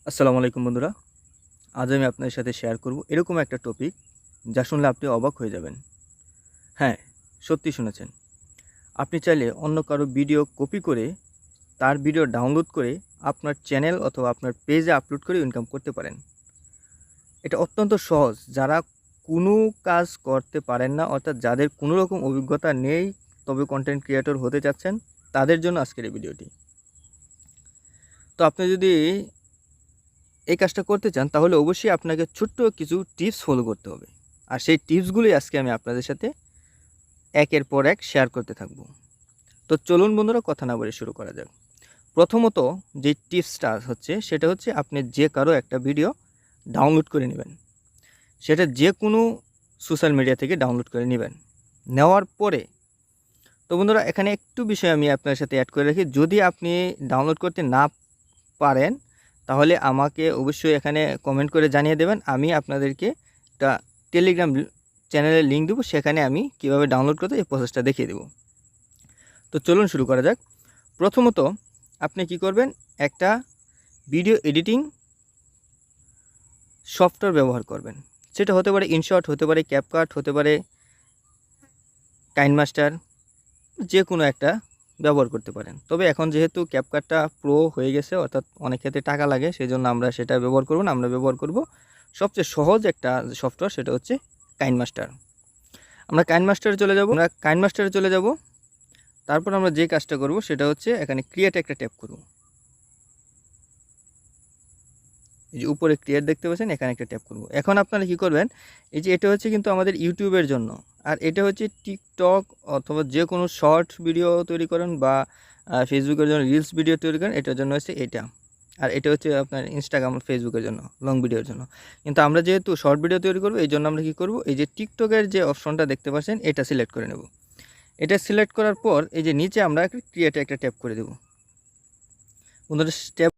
আসসালামু আলাইকুম বন্ধুরা। আজ আমি আপনাদের সাথে শেয়ার করব এরকম একটা টপিক যা শুনলে আপনি অবাক হয়ে যাবেন। হ্যাঁ, সত্যি শুনেছেন। আপনি চাইলে অন্য কারো ভিডিও কপি করে তার ভিডিও ডাউনলোড করে আপনার চ্যানেল অথবা আপনার পেজে আপলোড করে ইনকাম করতে পারেন। এটা অত্যন্ত সহজ। যারা কোনো কাজ করতে পারেন না অর্থাৎ যাদের কোনো রকম অভিজ্ঞতা নেই তবে কন্টেন্ট ক্রিয়েটর হতে চাচ্ছেন তাদের জন্য আজকের এই ভিডিওটি। তো আপনি যদি এই কাজটা করতে চান তাহলে অবশ্যই আপনাকে ছোট্ট কিছু টিপস ফলো করতে হবে। আর সেই টিপসগুলোই আজকে আমি আপনাদের সাথে একের পর এক শেয়ার করতে থাকব। তো চলুন বন্ধুরা, কথা না বলে শুরু করা যাক। প্রথমত যে টিপসটা হচ্ছে সেটা হচ্ছে আপনি যে কারো একটা ভিডিও ডাউনলোড করে নেবেন। সেটা যে কোনো সোশ্যাল মিডিয়া থেকে ডাউনলোড করে নেবেন। নেওয়ার পরে তো বন্ধুরা এখানে একটু বিষয় আমি আপনার সাথে অ্যাড করে রাখি। যদি আপনি ডাউনলোড করতে না পারেন তাহলে আমাকে অবশ্যই এখানে কমেন্ট করে জানিয়ে দেবেন। আমি আপনাদেরকে একটা টেলিগ্রাম চ্যানেলের লিঙ্ক দেবো, সেখানে আমি কিভাবে ডাউনলোড করতে এই প্রসেসটা দেখিয়ে দেবো। তো চলুন শুরু করা যাক। প্রথমত আপনি কি করবেন, একটা ভিডিও এডিটিং সফটওয়্যার ব্যবহার করবেন। সেটা হতে পারে ইনশট, হতে পারে ক্যাপকাট, হতে পারে কাইনমাস্টার, যে কোনো একটা ব্যবহার করতে পারেন। তবে এখন যেহেতু ক্যাপকাটটা প্রো হয়ে গেছে অর্থাৎ অনেক ক্ষেত্রে টাকা লাগে, সেই জন্য আমরা সেটা ব্যবহার করব না। আমরা ব্যবহার করব সবচেয়ে সহজ একটা সফটওয়্যার, সেটা হচ্ছে কাইনমাস্টার। আমরা কাইনমাস্টারে চলে যাব। তারপর আমরা যে কাজটা করব সেটা হচ্ছে এখানে ক্রিয়েট একটা ট্যাপ করব। এই যে উপরে ক্রিয়েট দেখতে পাচ্ছেন, এখানে একটা ট্যাপ করব। এখন আপনারা কি করবেন, এই যে এটা হচ্ছে কিন্তু আমাদের ইউটিউবের জন্য, আর এটা হচ্ছে টিকটক অথবা যে কোনো শর্ট ভিডিও তৈরি করেন বা ফেসবুকের জন্য রিলস ভিডিও তৈরি করেন, এটার জন্য হচ্ছে এটা। আর এটা হচ্ছে আপনার ইনস্টাগ্রাম ফেসবুকের জন্য লং ভিডিওর জন্য। কিন্তু আমরা যেহেতু শর্ট ভিডিও তৈরি করব, এই জন্য আমরা কী করব, এই যে টিকটকের যে অপশনটা দেখতে পাচ্ছেন এটা সিলেক্ট করে নেব। এটা সিলেক্ট করার পর এই যে নিচে আমরা ক্রিয়েটে একটা ট্যাপ করে দেব। বন্ধুরা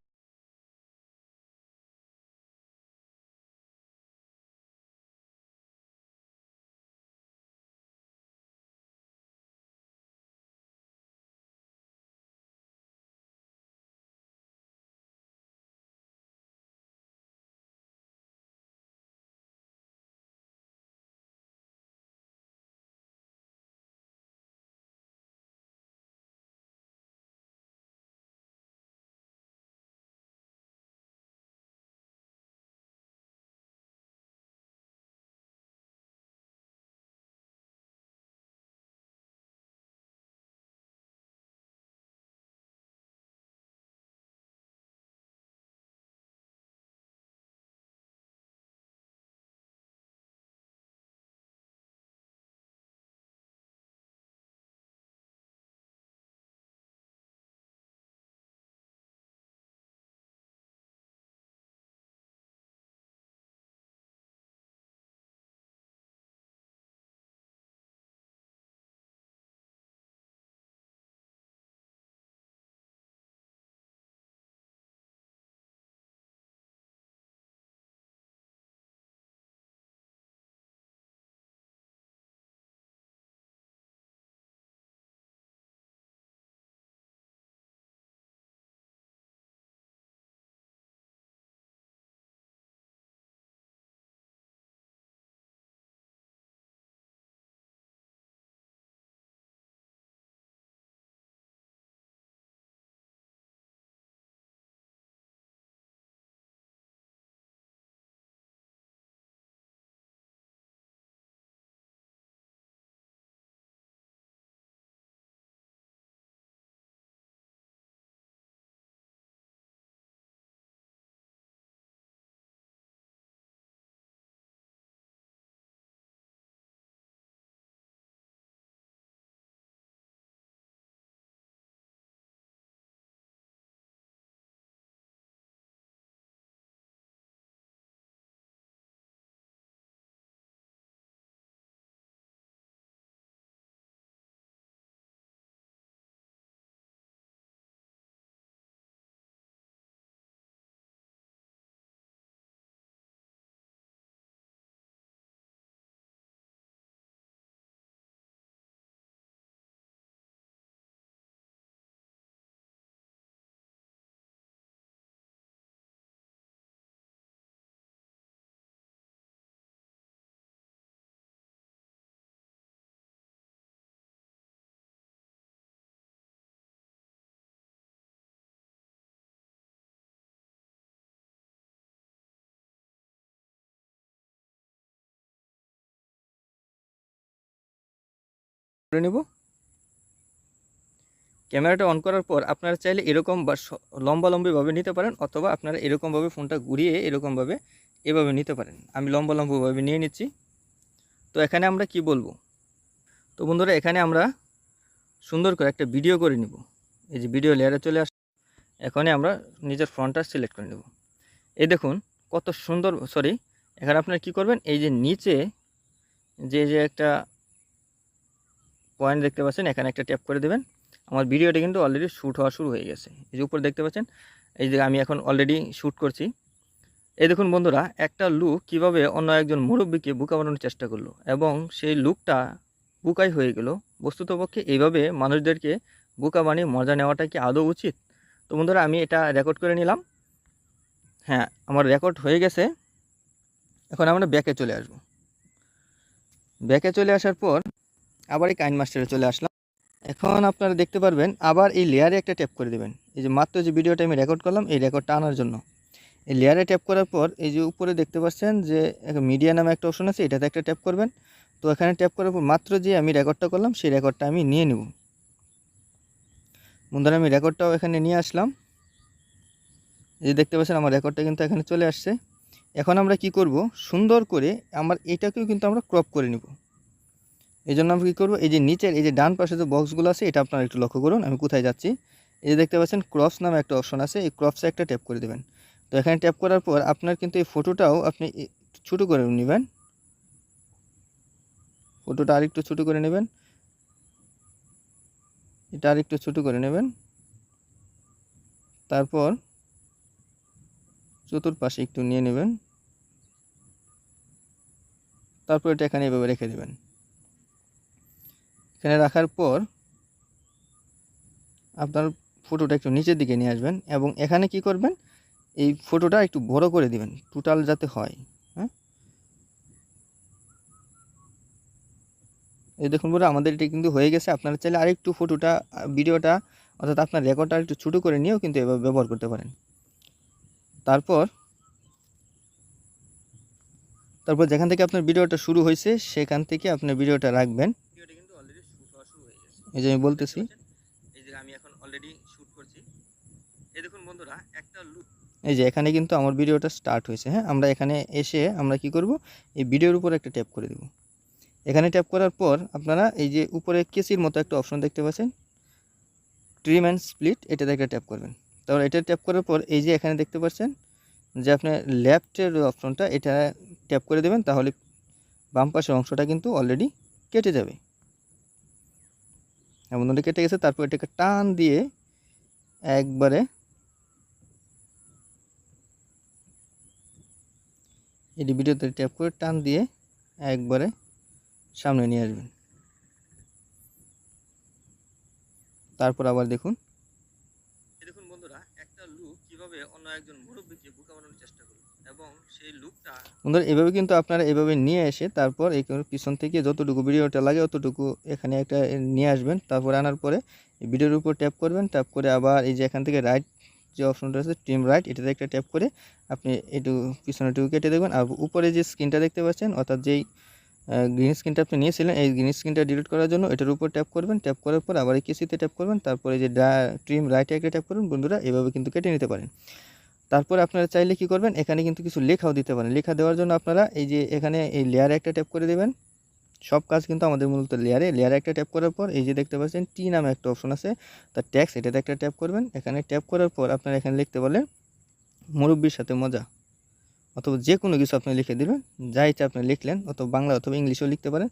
করে নেব। ক্যামেরাটা অন করার পর আপনারা চাইলে এরকম বা লম্বালম্বিভাবে নিতে পারেন, অথবা আপনারা এরকমভাবে ফোনটা ঘুরিয়ে এরকমভাবে এভাবে নিতে পারেন। আমি লম্বালম্বিভাবে নিয়ে নিচ্ছি। তো এখানে আমরা কি বলবো, তো বন্ধুরা এখানে আমরা সুন্দর করে একটা ভিডিও করে নিব। এই যে ভিডিও লেয়ারে চলে আসছে, এখানে আমরা নিজের ফ্রন্টটা সিলেক্ট করে নেব। এই দেখুন কত সুন্দর, এখানে আপনারা কি করবেন, এই যে নিচে যে একটা পয়েন্ট দেখতে পাচ্ছেন, এখানে একটা ট্যাপ করে দেবেন। আমার ভিডিওটা কিন্তু অলরেডি শ্যুট হওয়া শুরু হয়ে গেছে। এই যে উপরে দেখতে পাচ্ছেন, এই যে আমি এখন অলরেডি শ্যুট করছি। এই দেখুন বন্ধুরা, একটা লুক কিভাবে অন্য একজন মুরব্বীকে বোকা বানানোর চেষ্টা করলো এবং সেই লুকটা বোকাই হয়ে গেল। বস্তুতপক্ষে এইভাবে মানুষদেরকে বোকা বানিয়ে মজা নেওয়াটা কি আদৌ উচিত? তো বন্ধুরা আমি এটা রেকর্ড করে নিলাম। হ্যাঁ, আমার রেকর্ড হয়ে গেছে। এখন আমরা ব্যাকে চলে আসব। ব্যাকে চলে আসার পর আবার এই কাইন মাস্টারে চলে আসলাম। এখন আপনারা দেখতে পারবেন আবার এই লেয়ারে একটা ট্যাপ করে দেবেন। এই যে মাত্র যে ভিডিওটা আমি রেকর্ড করলাম, এই রেকর্ডটা আনার জন্য এই লেয়ারে ট্যাপ করার পর এই যে উপরে দেখতে পাচ্ছেন যে মিডিয়া নামে একটা অপশন আছে, এটাতে একটা ট্যাপ করবেন। তো এখানে ট্যাপ করার পর মাত্র যে আমি রেকর্ডটা করলাম সেই রেকর্ডটা আমি নিয়ে নেব। বন্ধুরা আমি রেকর্ডটাও এখানে নিয়ে আসলাম। এই যে দেখতে পাচ্ছেন আমার রেকর্ডটা কিন্তু এখানে চলে আসছে। এখন আমরা কি করব, সুন্দর করে আমার এটাকেও কিন্তু আমরা ক্রপ করে নিব। এই জন্য আমরা কী করবো, এই যে নিচের এই যে ডান পাশে যে বক্সগুলো আছে এটা আপনারা একটু লক্ষ্য করুন। আমি কোথায় যাচ্ছি, এই যে দেখতে পাচ্ছেন ক্রপস নামে একটা অপশন আছে, এই ক্রপসে একটা ট্যাপ করে দেবেন। তো এখানে ট্যাপ করার পর আপনার কিন্তু এই ফটোটাও আপনি ছোটো করে নেবেন। ফটোটা আরেকটু ছোটো করে নেবেন, এটা আরেকটু ছোটো করে নেবেন। তারপর চতুর্পাশে একটু নিয়ে নেবেন। তারপর এটা এখানে এভাবে রেখে দেবেন। এখানে রাখার পর আপনার ফটোটা একটু নিচের দিকে নিয়ে আসবেন এবং এখানে কি করবেন, এই ফটোটা একটু বড় করে দিবেন টোটাল যাতে হয়। হ্যাঁ, এই দেখুন বন্ধুরা আমাদের এটা কিন্তু হয়ে গেছে। আপনারা চাইলে আরেকটু ফটোটা ভিডিওটা অর্থাৎ আপনার রেকর্ডটা একটু ছোটো করে নিয়েও কিন্তু এভাবে ব্যবহার করতে পারেন। তারপর যেখান থেকে আপনার ভিডিওটা শুরু হয়েছে সেখান থেকে আপনার ভিডিওটা রাখবেন। ভিডিওটা কিন্তু অলরেডি শুট হওয়া শুরু হয়ে গেছে। এই যে আমি বলতেছি, এই যে আমি এখন অলরেডি শুট করছি। এই দেখুন বন্ধুরা একটা লুক, এই যে এখানে কিন্তু আমার ভিডিওটা স্টার্ট হয়েছে। হ্যাঁ, আমরা এখানে এসে আমরা কি করব, এই ভিডিওর উপর একটা ট্যাপ করে দেব। এখানে ট্যাপ করার পর আপনারা এই যে উপরে কেসির মতো একটা অপশন দেখতে পাচ্ছেন, ট্রিম অ্যান্ড স্প্লিট, এটাতে একটা ট্যাপ করবেন। তারপর এটা ট্যাপ করার পর এই যে এখানে দেখতে পাচ্ছেন যে আপনার লেফটের অপশনটা, এটা ট্যাপ করে দেবেন। তাহলে বাম পাশের অংশটা কিন্তু অলরেডি কেটে যাবে। এমন কেটে গেছে। তারপর এটাকে টান দিয়ে একবারে এই ভিডিওতে ট্যাপ করে টান দিয়ে একবারে সামনে নিয়ে আসবেন। তারপর আবার দেখুন, দেখুন বন্ধুরা একটা লুক কিভাবে অন্য একজন মুরব্বীকে বোকা বানানোর চেষ্টা করলো এবং সেই লুকটা বন্ধুরা এভাবে কিন্তু আপনারা এভাবে নিয়ে এসে তারপর এই পিছন থেকে যতটুকু ভিডিওটা লাগে অতটুকু এখানে একটা নিয়ে আসবেন। তারপর আনার পরে এই ভিডিওর উপর ট্যাপ করবেন। ট্যাপ করে আবার এই যে এখান থেকে রাইট যে অপশনটা আছে ট্রিম রাইট, এটাতে একটা ট্যাপ করে আপনি একটু পিছনেটুকু কেটে দেবেন। আর উপরে যে স্ক্রিনটা দেখতে পাচ্ছেন অর্থাৎ যেই গ্রিন স্ক্রিনটা আপনি নিয়েছিলেন, এই গ্রিন স্ক্রিনটা ডিলিট করার জন্য এটার উপর ট্যাপ করবেন। ট্যাপ করার পর আবার এই কেসিতে ট্যাপ করবেন। তারপরে যে ট্রিম রাইটে একটা ট্যাপ করবেন। বন্ধুরা এভাবে কিন্তু কেটে নিতে পারেন। তারপরে আপনারা চাইলে কি করবেন, এখানে কিন্তু কিছু লেখাও দিতে পারেন। লেখা দেওয়ার জন্য আপনারা এই যে এখানে এই লেয়ারে একটা ট্যাপ করে দেবেন। সব কাজ কিন্তু আমাদের মূলত লেয়ারে একটা ট্যাপ করার পর এই যে দেখতে পাচ্ছেন টি নামে একটা অপশন আছে, তার ট্যাক্স, এটাতে একটা ট্যাপ করবেন। এখানে ট্যাপ করার পর আপনারা এখানে লিখতে বলেন মুরব্বির সাথে মজা, অথবা যে কোনো কিছু আপনি লিখে দেবেন। যা ইচ্ছা আপনি লিখলেন, অথবা বাংলা অথবা ইংলিশেও লিখতে পারেন।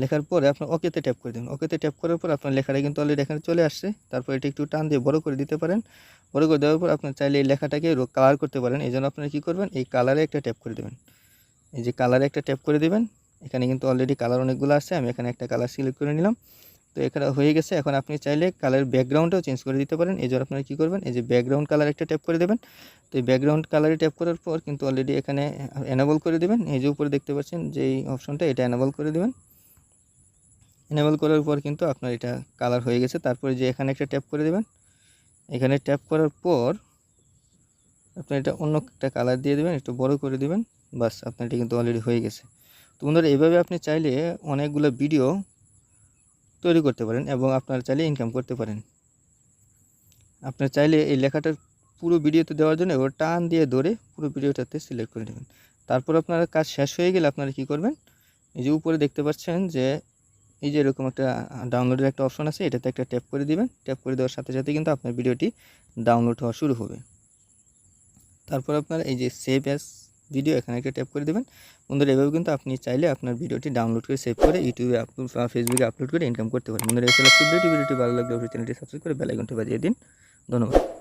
লেখার পরে আপনার ওকেতে ট্যাপ করে দেবেন। ওকেতে ট্যাপ করার পর আপনার লেখাটা কিন্তু অলরেডি এখানে চলে আসছে। তারপর এটা একটু টান দিয়ে বড় করে দিতে পারেন। বড় করে দেওয়ার পর আপনার চাইলে এই লেখাটাকে কালার করতে পারেন। এই জন্য আপনারা কী করবেন, এই কালারে একটা ট্যাপ করে দেবেন। এই যে কালারে একটা ট্যাপ করে দেবেন। এখানে কিন্তু অলরেডি কালার অনেকগুলো আছে, আমি এখানে একটা কালার সিলেক্ট করে নিলাম। তো এখানে হয়ে গেছে। এখন আপনি চাইলে কালারের ব্যাকগ্রাউন্ডটাও চেঞ্জ করে দিতে পারেন। এই জন্য আপনারা কী করবেন, এই যে ব্যাকগ্রাউন্ড কালার একটা ট্যাপ করে দেবেন। তো এই ব্যাকগ্রাউন্ড কালারে ট্যাপ করার পর কিন্তু অলরেডি এখানে এনেবল করে দেবেন। এই যে উপরে দেখতে পাচ্ছেন যে এই অপশনটা, এটা এনেবল করে দেবেন। এনেবল করার পর কিন্তু আপনার এটা কালার হয়ে গেছে। তারপরে যে এখানে একটা ট্যাপ করে দেবেন। এখানে ট্যাপ করার পর আপনার এটা অন্য একটা কালার দিয়ে দেবেন, একটু বড় করে দেবেন। বাস, আপনার এটা কিন্তু অলরেডি হয়ে গেছে। তো বন্ধুরা এইভাবে আপনি চাইলে অনেকগুলো ভিডিও তৈরি করতে পারেন এবং আপনারা চাইলে ইনকাম করতে পারেন। আপনারা চাইলে এই লেখাটা পুরো ভিডিওতে দেওয়ার জন্য এবার টান দিয়ে ধরে পুরো ভিডিওটাতে সিলেক্ট করে নেবেন। তারপর আপনার কাজ শেষ হয়ে গেলে আপনারা কী করবেন, এই যে উপরে দেখতে পাচ্ছেন যে এই যে এরকম একটা ডাউনলোডের একটা অপশন আছে, এটাতে একটা ট্যাপ করে দিবেন। ট্যাপ করে দেওয়ার সাথে সাথে কিন্তু আপনার ভিডিওটি ডাউনলোড হওয়া শুরু হবে। তারপর আপনার এই যে সেভ অ্যাজ ভিডিও, এখানে একটা ট্যাপ করে দেবেন। বন্ধুরা এভাবে কিন্তু আপনি চাইলে আপনার ভিডিওটি ডাউনলোড করে সেভ করে ইউটিউবে আপলোড বা ফেসবুকে আপলোড করে ইনকাম করতে পারেন। বন্ধুরা এই ছিল ভিডিওটি ভালো লাগলে অবশ্যই চ্যানেলটি সাবস্ক্রাইব করে বেল আইকনটি বাজিয়ে দিন। ধন্যবাদ।